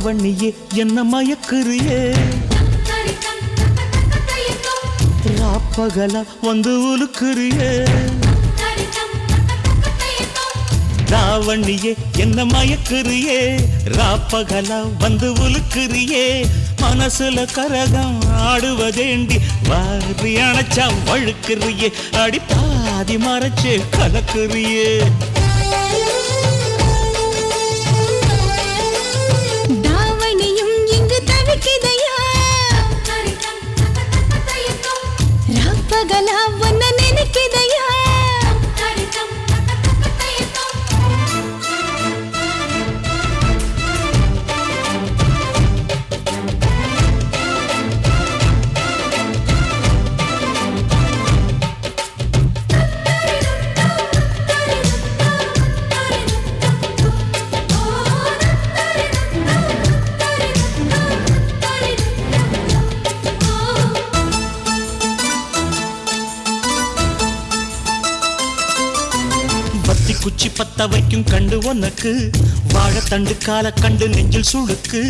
தாவணியே என்ன மயக்குறியே ராப்பகலா வந்து உலுக்குறியே தாவணியே என்ன மயக்குறியே ராப்பகலா வந்து உலுக்குறியே மனசுல கரகம் ஆடுவதேண்டி வாரி அணைச்சா வழுக்குறியே அடி பாதி மறைச்சு கலக்குறியே தாவணியும் இங்கு தவிக்குதையா ராப்பகலா ஒன்ன நினைக்குதையா குச்சி பத்த வைக்கும் கண்டு உனக்கு வாழைத்தண்டு கால கண்டு நெஞ்சில் சுழுக்கு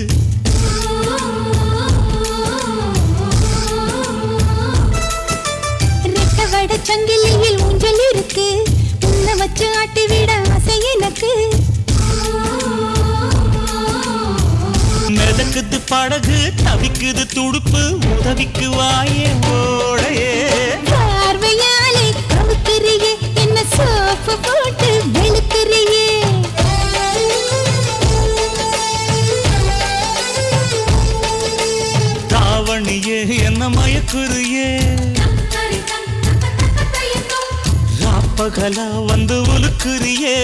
ரெட்டவட சங்கிலியில் ஊஞ்சல் இருக்கு உன்னை வச்சு ஆட்டி விட ஆசை எனக்கு மிதக்குது படகு தவிக்குது துடுப்பு உதவிக்கு வாயே ஓடையே பார்வையாலே கவுக்குறியே என்ன சோப்பு போட்டு வெளுக்குறியே தாவணியே என்ன மயக்குறியே ராப்பகலா வந்து உலுக்குறியே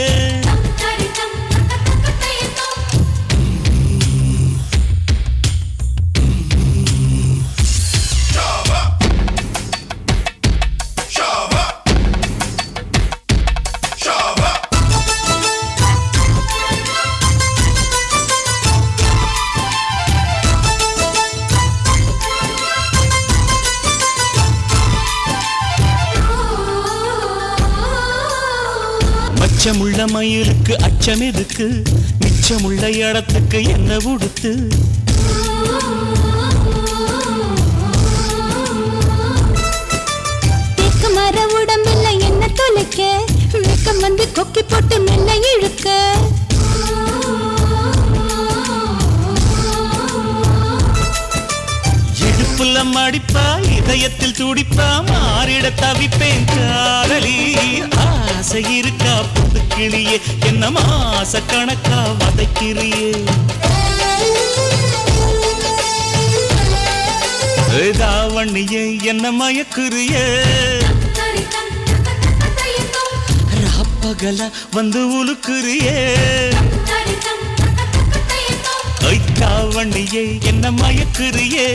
மிச்சமுள்ள மயிலுக்கு அச்சம் எதுக்கு மிச்சமுள்ள இடத்துக்கு என்ன உடுத்து தேக்க மர உடம்பில்ல என்ன தொலைக்க வெக்கம் வந்து கொக்கி போட்டு மெல்ல இழுக்க இடுப்புல மடிப்பா இதயத்தில் துடிப்பா மாறிட தவிப்பேன் காதலி ஆசை இருக்கா புதுக்கிளியே என்ன மாச கணக்கா வதைக்கிறியே தாவணியே என்ன மயக்குறியே ராப்பகலா வந்து உலுக்குறியே தாவணியே என்ன மயக்குறியே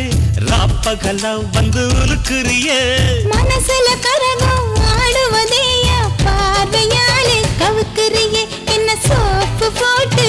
ராப்பகலா வந்து உலுக்குறியே மனசுல கரகம் ஆடுவதேயா பார்வையாலே கவுக்குறியே என்ன சோப்பு போட்டு